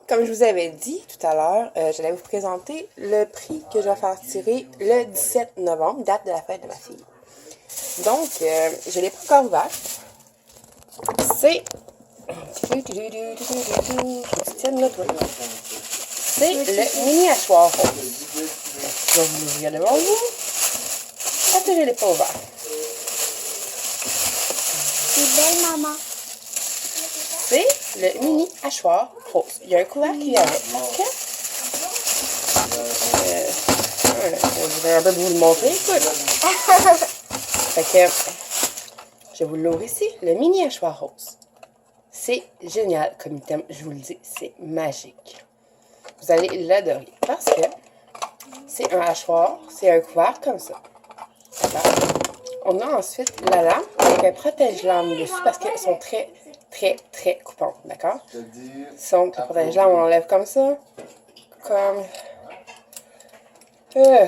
comme je vous avais dit tout à l'heure, j'allais vous présenter le prix que je vais faire tirer le 17 novembre, date de la fête de ma fille. Donc, je ne l'ai pas encore ouvert. C'est... C'est le mini hachoir rose. Je vais vous l'ouvrir devant vous. Parce que je ne l'ai pas ouvert. C'est belle, maman. C'est le mini hachoir rose. Il y a un couvercle qui vient avec. Parce que... je vais un peu vous le montrer. Écoute. Fait que... je vous l'ouvre ici. Le mini hachoir rose. C'est génial comme item. Je vous le dis, c'est magique. Vous allez l'adorer. Parce que c'est un hachoir. C'est un couvercle comme ça. D'accord? On a ensuite la lame avec un protège-lame dessus parce qu'elles sont très, très, très coupantes, d'accord? Donc, le protège-lame, on l'enlève comme ça.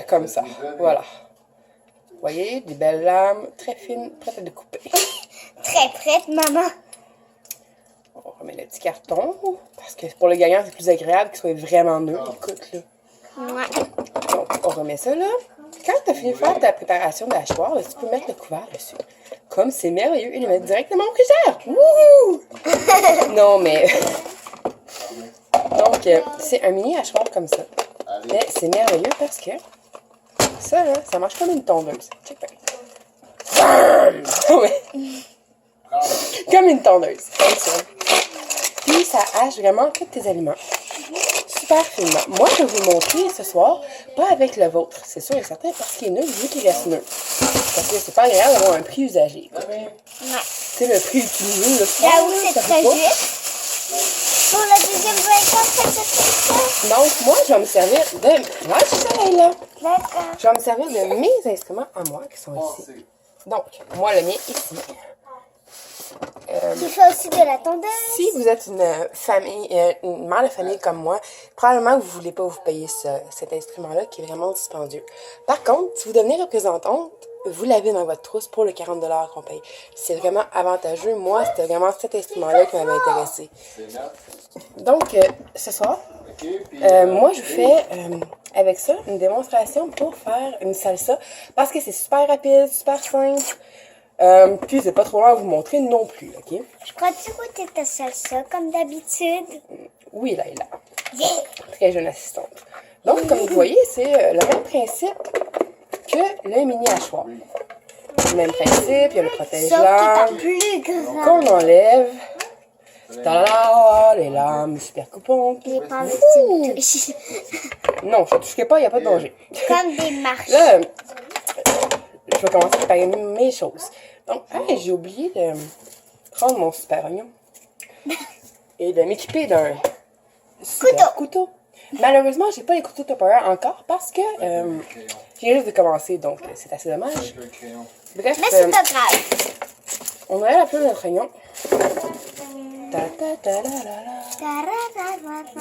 Comme ça. Voilà. Vous voyez, des belles lames, très fines, prêtes à découper. Très prête, maman. On remet le petit carton parce que pour le gagnant, c'est plus agréable qu'il soit vraiment neutre. Écoute, là. Ouais. Donc, on remet ça là. Quand tu as fini de faire ta préparation de hachoir, là, tu peux mettre le couvert dessus. Comme c'est merveilleux, et le mettre directement au frigidaire. Wouhou! Non, mais... Donc, c'est un mini hachoir comme ça. Mais c'est merveilleux parce que ça, là, ça marche comme une tondeuse. Check back. Comme une tondeuse. Comme ça. Puis, ça hache vraiment tous tes aliments. Super finement. Moi, je vais vous montrer ce soir, pas avec le vôtre, c'est sûr et certain, parce qu'il est neutre, vu qu'il reste neutre. Parce que c'est pas agréable d'avoir un prix usagé. Non. C'est le prix utilisé, le soir. Là où c'est très juste. Pour la deuxième fois, Donc, moi, je vais me servir de... Ouais, je suis là. D'accord. Je vais me servir de mes instruments à moi, qui sont ici. Donc, moi, le mien, ici. Tu fais aussi de la tondeuse. Si vous êtes une famille, une mère de famille comme moi, probablement que vous ne voulez pas vous payer cet instrument-là qui est vraiment dispendieux. Par contre, si vous devenez représentante, vous l'avez dans votre trousse pour le 40 $ qu'on paye. C'est vraiment avantageux. Moi, c'était vraiment cet instrument-là qui m'avait intéressé. Donc, ce soir, moi, je fais avec ça une démonstration pour faire une salsa parce que c'est super rapide, super simple. Puis c'est pas trop long à vous montrer non plus, ok? Je crois-tu goûter ta salsa comme d'habitude? Oui, Laila. Yeah! Très jeune assistante. Donc, comme vous voyez, c'est le même principe que le mini hachoir. Le même principe, il y a le Sauf protège-lame que t'as plus grand. qu'on enlève. Ta-da-da, les lames super coupantes. J'ai pas envie que tu me touches. Non, je ne toucherai pas, il n'y a pas de danger. Comme des marches. Là, je vais commencer à préparer mes choses. Donc, j'ai oublié de prendre mon super oignon et de m'équiper d'un super couteau. Malheureusement, j'ai pas les couteaux Tupperware encore parce que j'ai juste de commencer, donc c'est assez dommage. Bref, Mais c'est pas grave. on enlève un peu notre oignon.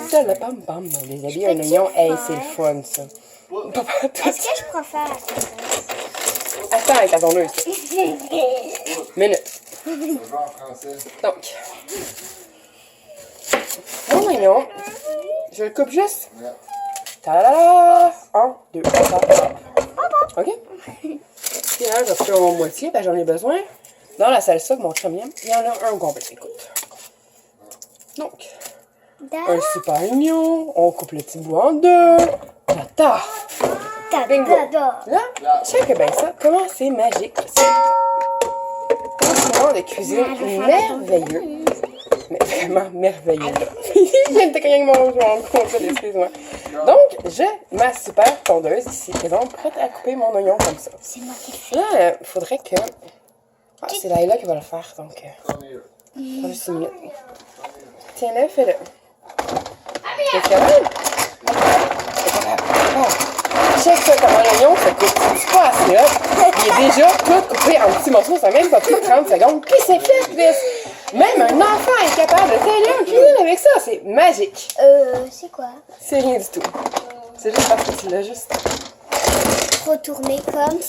Ça, le pam-pam, on les habille un oignon. Hey, c'est le fun, ça. Est-ce que je préfère la tondeuse? Attends avec la tondeuse. Minute. Donc, mon oignon, je le coupe juste. Ta-da-da! 1, 2, 3, 4. OK? Puis là, je vais faire mon moitié, parce que j'en ai besoin. Dans la salsa que mon chum aime, il y en a un complet, écoute. Donc, un super oignon, on coupe le petit bout en deux. Ta-ta! Bingo! Là, check bien ça, comment c'est magique. C'est un moment de cuisine merveilleux. Mais vraiment merveilleux. Il vient de te cogner mon complet, excuse-moi. Donc, j'ai ma super tondeuse ici, présente, prête à couper mon oignon comme ça. C'est moi qui le fais. Là, il faudrait que... Ah, c'est Laila qui va le faire, donc... Prends juste 6 minutes. Tiens-le, fais-le. T'es capable? Check ça, comment l'oignon se coupe. C'est pas assez là. Il est déjà tout coupé en petits morceaux. Ça n'a même pas pris 30 secondes. Puis c'est fait, Chris. Même un enfant est capable de t'aider en cuisine avec ça. C'est magique. C'est quoi? C'est rien du tout. C'est juste parce que tu l'as juste... Retourner comme...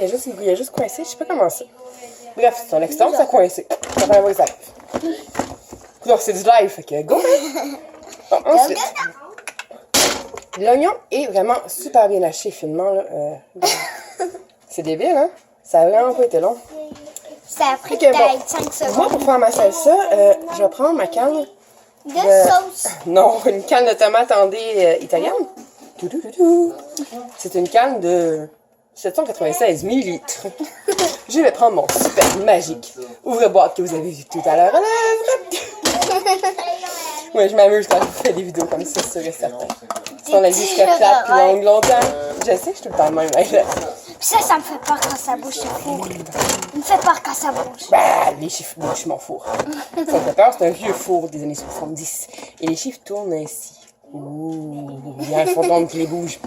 Il a juste coincé. Je sais pas comment ça. Bref, c'est un externe, ça a coincé. Ça fait un vrai live. Non, c'est du live, fait que go! Bon, ensuite, l'oignon est vraiment super bien haché finement. Là. C'est débile, hein? Ça a vraiment pas été long. Ça a pris Ok, peut-être bon. 5 Moi, secondes. pour faire ma salsa, je vais prendre ma canne De sauce. Non, une canne de tomates andée italienne. Toudoudou. C'est une canne de 796 millilitres. Je vais prendre mon super magique ouvre-boîte que vous avez vu tout à l'heure à l'œuvre. Ouais, je m'amuse quand je fais des vidéos comme ça, sûr et certain. Sinon, la vie serait plate plus longue longtemps. Je sais que je suis tout le temps de même avec Puis ça me fait peur quand ça bouge le four. Il me fait peur quand ça bouge. Bah, les chiffres bougent mon four. Ça me fait peur, c'est un vieux four des années 70. Et les chiffres tournent ainsi. Ouh, il y a un fantôme qui les bouge.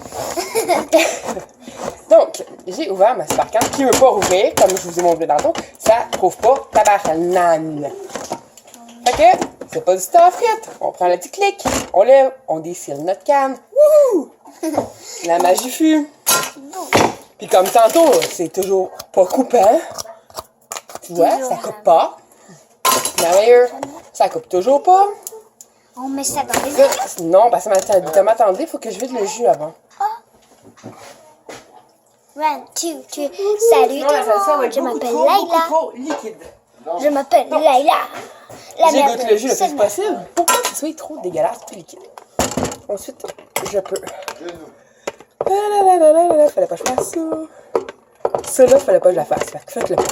Donc, j'ai ouvert ma super canne qui ne veut pas rouvrir, comme je vous ai montré tantôt. Ça ne trouve pas tabarnane. Fait que, c'est pas du stuff frites. On prend le petit clic, on lève, on dessine notre canne. Wouhou! La magie fut. Puis comme tantôt, c'est toujours pas coupant. Tu vois, ça coupe pas. Merveilleux. Ça coupe toujours pas. On met ça dans les oignons. Non, parce que ma tomate andée, il faut que je vide le jus avant. 1, 2, 3. Salut tout le monde. Je m'appelle Layla. trop liquide. Je m'appelle Layla. La mère J'égoutte de le jus le plus Selma. possible pour pas que ce soit trop dégueulasse, trop liquide. Ensuite, je peux. Fallait pas que je fasse ça. Ça là, fallait pas que je la fasse. Fait que faites-le pas.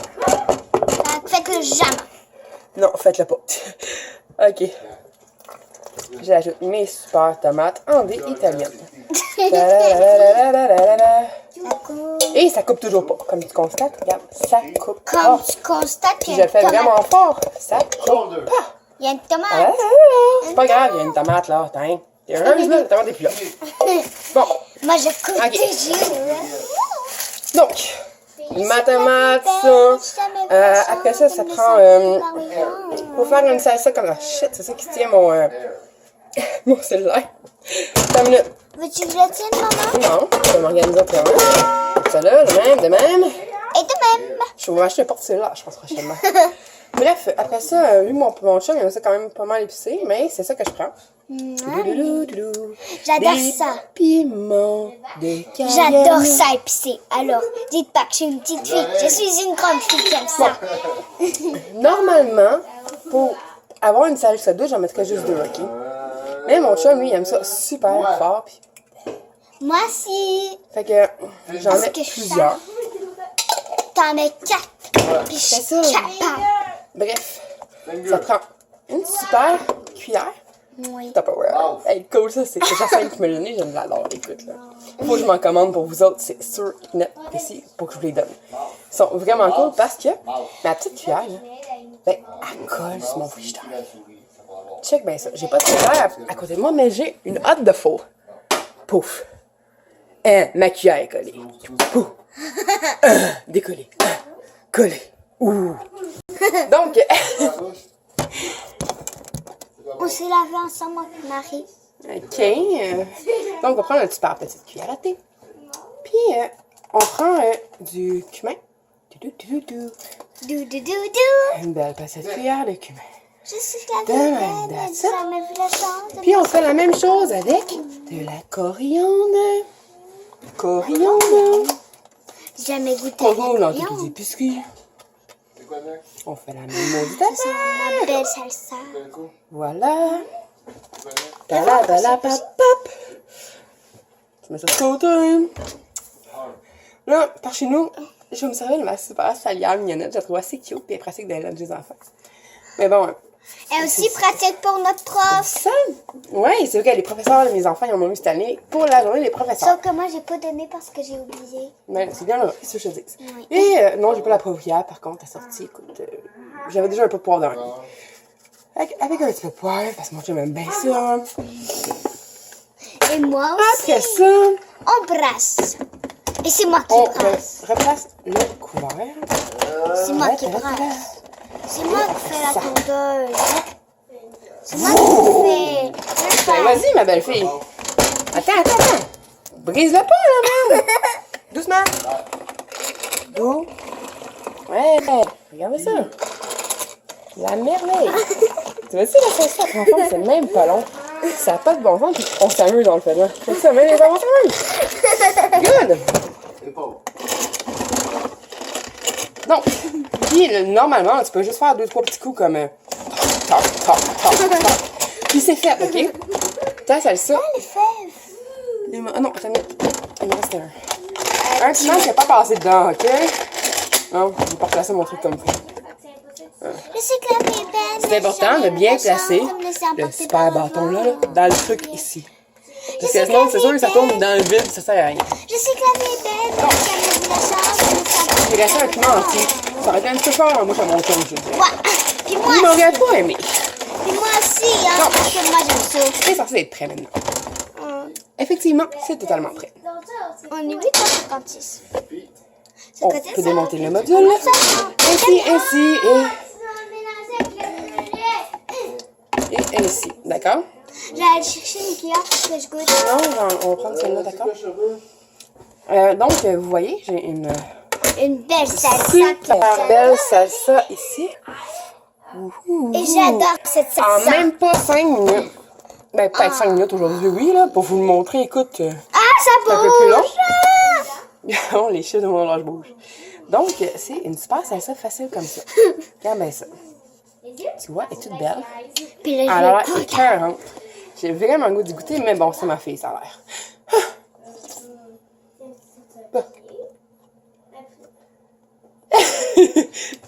Faites-le jamais. Non, faites-le pas. Ok. J'ajoute mes super tomates andées italiennes. Et ça coupe toujours pas. Comme tu constates, regarde, ça coupe pas. Comme tu constates qu'il Puis y a je le fais une tomate. vraiment fort. Ça coupe pas. Il y a une tomate. C'est pas grave, il y a une tomate là. Attends. T'es heureuse là, la tomate est plus là. Bon, Moi, je coupe Ok. des jus. donc, ma tomate, ça. Après ça, ça prend. Pour faire une salsa comme ça. Shit, c'est ça qui tient mon. Mon cellulaire. Attends une minute. Veux-tu que je le tienne, maman? Non, je vais m'organiser autrement. Ça là, de même, de même. Et de même. Je vais m'acheter un porte-cellulaire, je pense, prochainement. Bref, après ça, vu mon chum, il aime ça quand même pas mal épicé, mais c'est ça que je prends. Doudou. J'adore Des ça. piments, des cailloux. J'adore ça épicé. Alors, dites pas que je suis une petite fille. Je suis une grande fille qui aime ça. Normalement, pour avoir une salsa douce, j'en mettrais juste 2, ok? Mais mon chum, lui, il aime ça super fort. Puis... Moi aussi. Fait que j'en Parce mets que je plusieurs. T'en mets 4. Puis je suis ça. capable. Bref, ça prend une super cuillère. Oui. Tupperware. Hey, cool, ça, c'est Jacinthe qui me l'a donné, je l'adore, écoute, là. Faut que je m'en commande pour vous autres, c'est sûr, net, ici, pour que je vous les donne. Ils sont vraiment cool parce que ma petite cuillère, là, ben, elle colle sur mon frigidaire. Check bien ça. J'ai pas de cuillère à côté de moi, mais j'ai une hotte de four. Pouf. Ma cuillère est collée. Pouf. Décollée. Collée. Ouh. Donc, On s'est lavé ensemble, avec Marie. ok. Donc, on prend une super petite cuillère à thé. Puis, on prend du cumin. Une belle petite cuillère de cumin. Je suis la vilaine, j'ai jamais vu la chance. Puis on fait la même chose avec de la coriandre. Coriandre. J'ai jamais goûté On à roule la dans toutes les viande. épiceries. On fait la même maudite C'est affaire. ma belle salsa. Voilà. Pap. Tu mets ça de côté. Là, par chez nous, je vais me servir de ma super salière mignonnette. Je la trouve assez cute et pratique de l'aide des enfants. Mais bon, Et aussi pratique pour notre prof. ça, ouais, c'est vrai que les professeurs de mes enfants, ils en ont eu cette année pour la journée des professeurs. Sauf que moi, j'ai pas donné parce que j'ai oublié. Mais c'est bien là, c'est ce que je dis. Oui. Et non, j'ai pas la preuve hier, par contre, à sortie, écoute, j'avais déjà un peu de poivre dans la vie. Avec un petit peu de poivre, parce que mon chum aime bien ça. Et moi aussi. Après ça, On brasse. Et c'est moi qui on brasse. replace le couvert. C'est moi qui brasse. C'est moi qui fais la tondeuse. C'est moi qui fais. Ben, vas-y, ma belle fille. Attends. Brise-le pas, là, même. Doucement. Doux. Ouais, regardez ça. La merveille. Tu vois, la salsa, franchement, c'est même pas long. Ça n'a pas de bon sens, puis on s'amuse dans le fait, là. C'est ça, mais les enfants s'amuse. Good! Donc, puis normalement, tu peux juste faire 2-3 petits coups comme toc, toc, toc, toc. Puis c'est fait, ok? Ta salsa. Ah, les fèves. Ah non, attends, il me reste un. Un piment qui n'a pas passé dedans, ok? Non, je vais pas placer mon truc comme ça. Je sais que la vie est belle. C'est important de bien placer le super bâton là, dans le truc ici. Parce que sinon, c'est sûr que ça tourne dans le vide, ça sert à rien. Je sais que la vie est belle. Mais jamais vu la chance. J'ai resté un piment entier. Ça aurait été un petit peu fort en bouche à mon tour, je dirais. Ouais. Puis moi Il aussi. m'aurait pas aimé. Puis moi aussi, hein. Non. Parce que moi, j'aime ça. C'est censé être prêt maintenant. Effectivement, c'est totalement prêt. On est 8h56. On peut démonter le module. Ainsi, et ainsi. D'accord? Je vais aller chercher une cuillère pour que je goûte. Non, on va prendre celle-là, d'accord? Donc, vous voyez, j'ai une Une belle salsa. super belle salsa ici. Et j'adore cette En salsa. même pas 5 minutes. Ben, peut-être 5 minutes aujourd'hui, oui, là, pour vous le montrer. Écoute, Ah, ça c'est bouge. un peu plus long. Les chiffres de mon horloge bougent. Donc, c'est une super salsa facile comme ça. Regarde bien ça. Tu vois, elle est toute belle. Puis là, Elle je a vais l'air écœurante. J'ai vraiment le goût d'y goûter, mais bon, c'est ma fille, ça a l'air.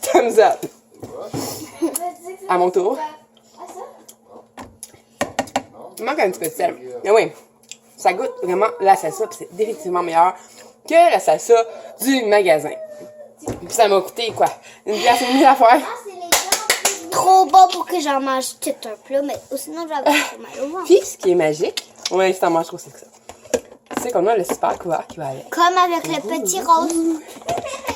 Thumbs up. À mon tour. Il manque un petit peu de sel. Mais oui, ça goûte vraiment la salsa, puis c'est définitivement meilleur que la salsa du magasin. Puis ça m'a coûté quoi? Une pièce et demie à faire. trop bon pour que j'en mange tout un plat, mais sinon j'avais trop mal au ventre. Puis, ce qui est magique, ouais, si t'en manges trop, c'est que ça. C'est qu'on a le super couvert qui va avec. Comme avec le petit rose.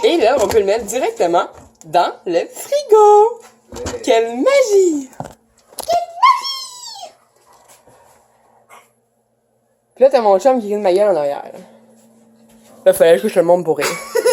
Et là, on peut le mettre directement dans le frigo. Quelle magie! Puis là, t'as mon chum qui rit de ma gueule en arrière. Là, fallait que je te le montre pour rire.